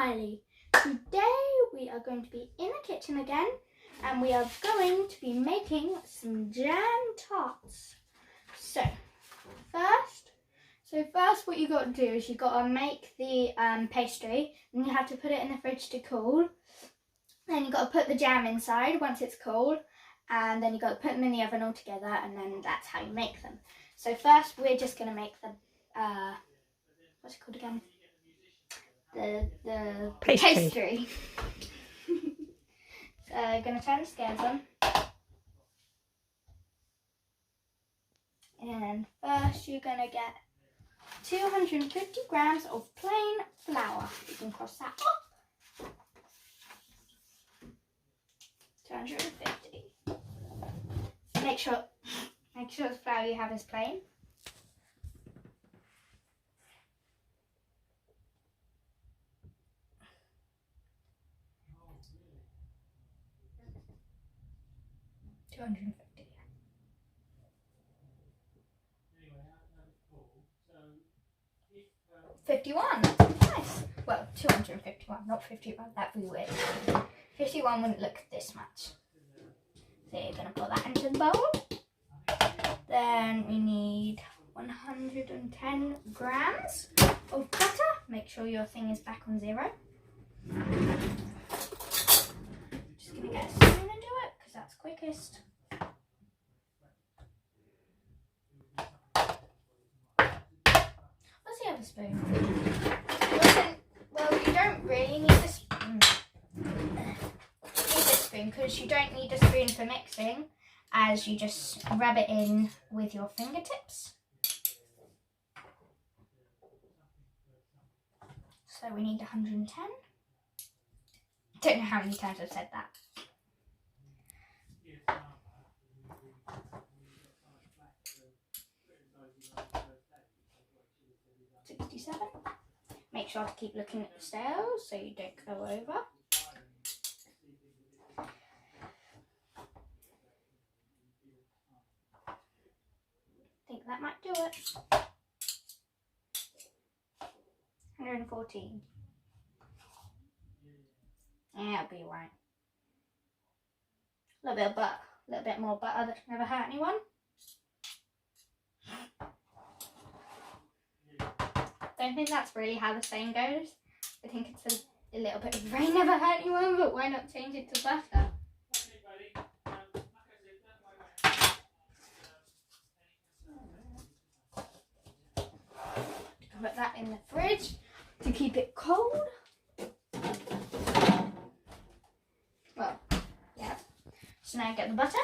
Miley. Today we are going to be in the kitchen again and we are going to be making some jam tarts. So first what you got to do is you got to make the pastry, and you have to put it in the fridge to cool. Then you got to put the jam inside once it's cold, and then you got to put them in the oven all together, and then that's how you make them. So first we're just going to make the what's it called again? The pastry. So I'm going to turn the scales on. And first you're going to get 250 grams of plain flour. You can cross that off. 250. Make sure the flour you have is plain. $250. 51. Nice. Well, 251, not 51. That'd be weird. 51 wouldn't look this much. So you're going to put that into the bowl. Then we need 110 grams of butter. Make sure your thing is back on 0. Just going to get a spoon and do it because that's quickest. What's the other spoon? Well, you don't really need a spoon. Because you don't need a spoon for mixing, as you just rub it in with your fingertips. So we need 110. Don't know how many times I've said that. $67. Make sure to keep looking at the scales so you don't go over. That might do it. 114. Yeah, it'll be right. A little bit of butter, a little bit more butter that never hurt anyone. Don't think that's really how the saying goes. I think it's a little bit of rain never hurt anyone, but why not change it to butter? Put that in the fridge to keep it cold. Well, yeah. So now get the butter.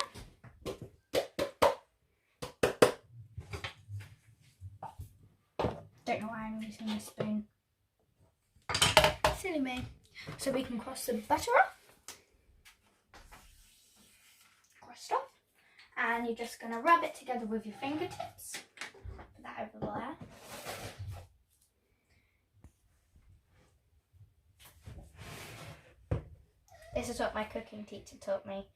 Don't know why I'm using this spoon. Silly me. So we can cross the butter off. Crossed off. And you're just going to rub it together with your fingertips. Put that over there. This is what my cooking teacher taught me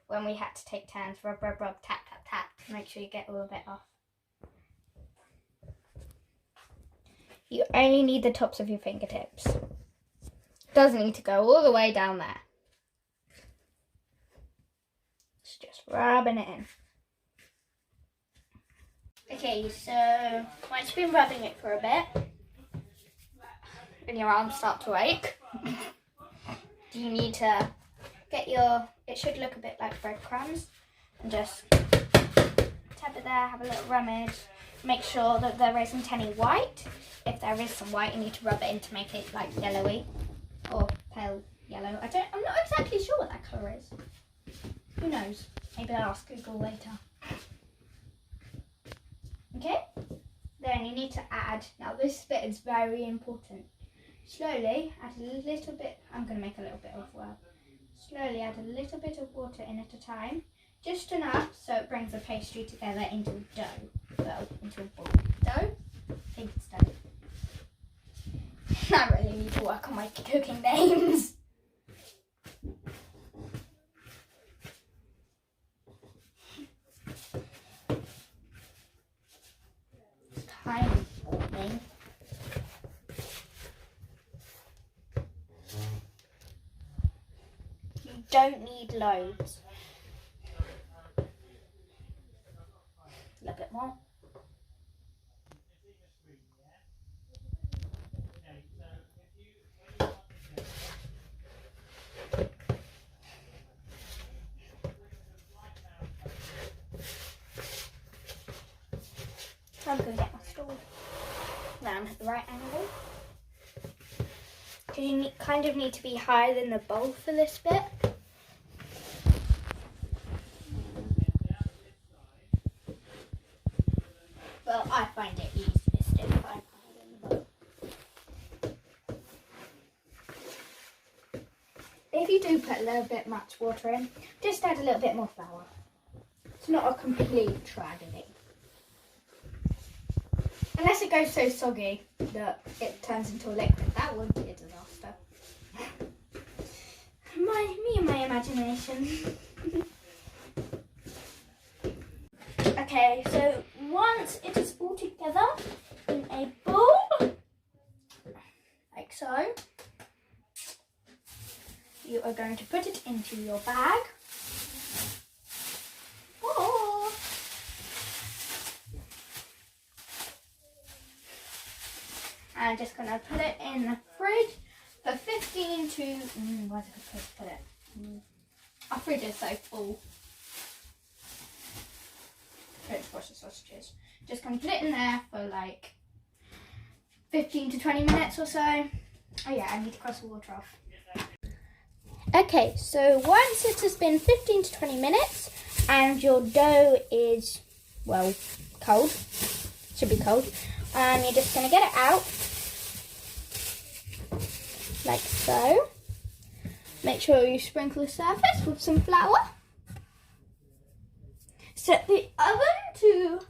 when we had to take turns. Rub, rub, rub, tap, tap, tap to make sure you get all of it off. You only need the tops of your fingertips. Doesn't need to go all the way down there. It's just rubbing it in. Okay, so once you've been rubbing it for a bit and your arms start to ache, you need to get it should look a bit like breadcrumbs, and just tap it there, have a little rummage, make sure that there isn't any white. If there is some white, you need to rub it in to make it like yellowy or pale yellow. I'm not exactly sure what that colour is. Who knows? Maybe I'll ask Google later. Okay? Then you need to add, now this bit is very important. Slowly add a little bit, I'm going to make a little bit of slowly add a little bit of water in at a time, just enough so it brings the pastry together into a dough. Well, into a ball. Dough? I think it's dough. I really need to work on my cooking names. Time warming. don't need loads. A little bit more. I'm going to get my stool round at the right angle. Because you kind of need to be higher than the bowl for this bit. Well, I find it easiest if I'm higher than the bowl. If you do put a little bit much water in, just add a little bit more flour. It's not a complete tragedy. Unless it goes so soggy that it turns into a liquid, that would be a disaster. Me and my imagination. Okay, so once it is all together in a bowl, like so, you are going to put it into your bag. Oh. I'm just going to put it in the fridge for 15 to... where's a good place to put it? Our fridge is so full. Don't squash the sausages. Just going to put it in there for like 15 to 20 minutes or so. Oh yeah, I need to cross the water off. Okay, so once it has been 15 to 20 minutes and your dough is, well, cold, should be cold, you're just going to get it out. Like so. Make sure you sprinkle the surface with some flour. Set the oven to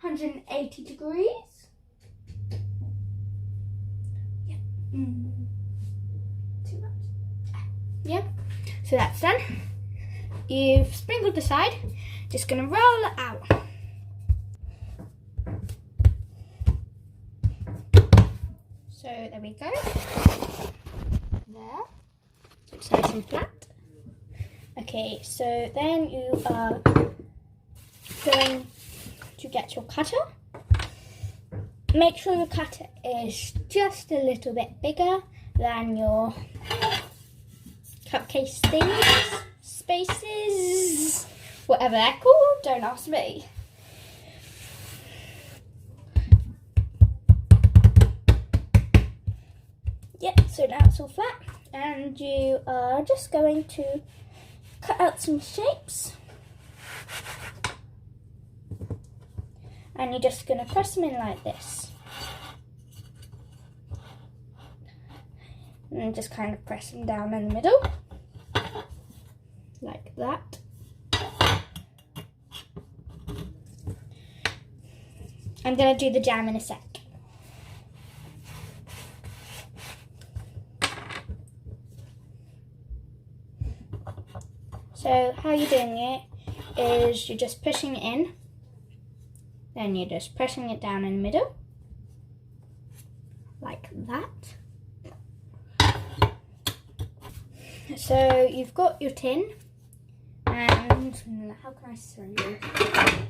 180 degrees. Yeah. Too much. Yeah. So that's done. You've sprinkled the side. Just going to roll it out. So there we go. There. So it's nice and flat. Okay, so then you are going to get your cutter. Make sure your cutter is just a little bit bigger than your cupcake things, spaces, whatever they're called, don't ask me. Yep, so now it's all flat, and you are just going to cut out some shapes, and you're just going to press them in like this, and just kind of press them down in the middle, like that. I'm going to do the jam in a sec. So how you're doing it is you're just pushing it in, then you're just pressing it down in the middle, like that. So you've got your tin, and how can I show you?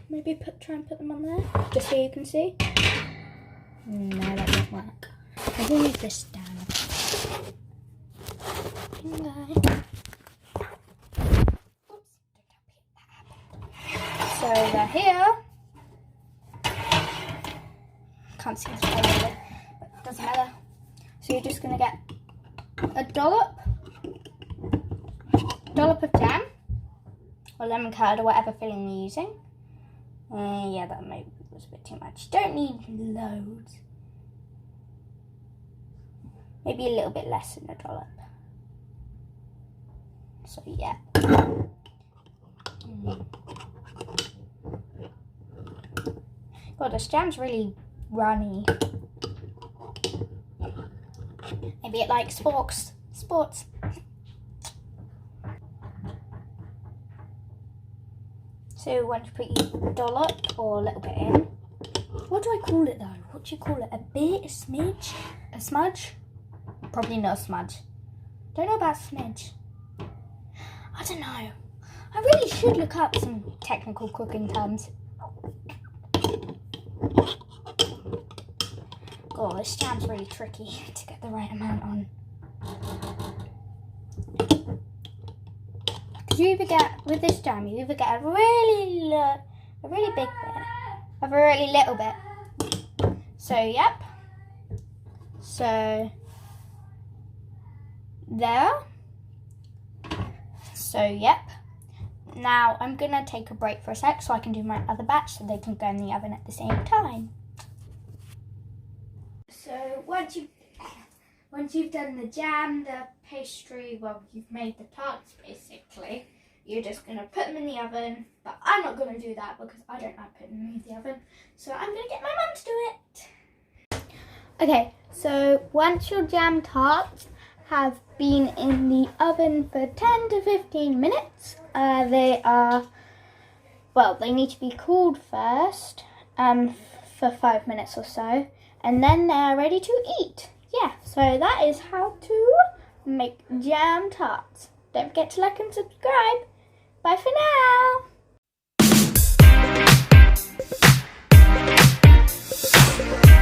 Maybe try and put them on there, just so you can see. No, that won't work. I will move this down. Okay. So they're here. Can't see the color of it, but it doesn't matter. So you're just going to get a dollop of jam, or lemon curd, or whatever filling you're using. Yeah, that maybe was a bit too much. Don't need loads. Maybe a little bit less than a dollop. So yeah. God, this jam's really runny. Maybe it likes sports. So once you put your dollop or a little bit in, what do I call it though? What do you call it? A bit? A smidge? A smudge? Probably not a smudge. Don't know about smidge. I don't know. I really should look up some technical cooking terms. Oh, this jam's really tricky to get the right amount on. Because you either get, with this jam, you either get a really big bit of a really little bit. So, yep. So, there. So, yep. Now, I'm going to take a break for a sec so I can do my other batch so they can go in the oven at the same time. So, once you've done the jam, the pastry, well, you've made the tarts basically, you're just going to put them in the oven. But I'm not going to do that because I don't like putting them in the oven. So, I'm going to get my mum to do it. Okay, so once your jam tarts have been in the oven for 10 to 15 minutes. They need to be cooled first for 5 minutes or so, and then they're ready to eat. Yeah, so that is how to make jam tarts. Don't forget to like and subscribe. Bye for now.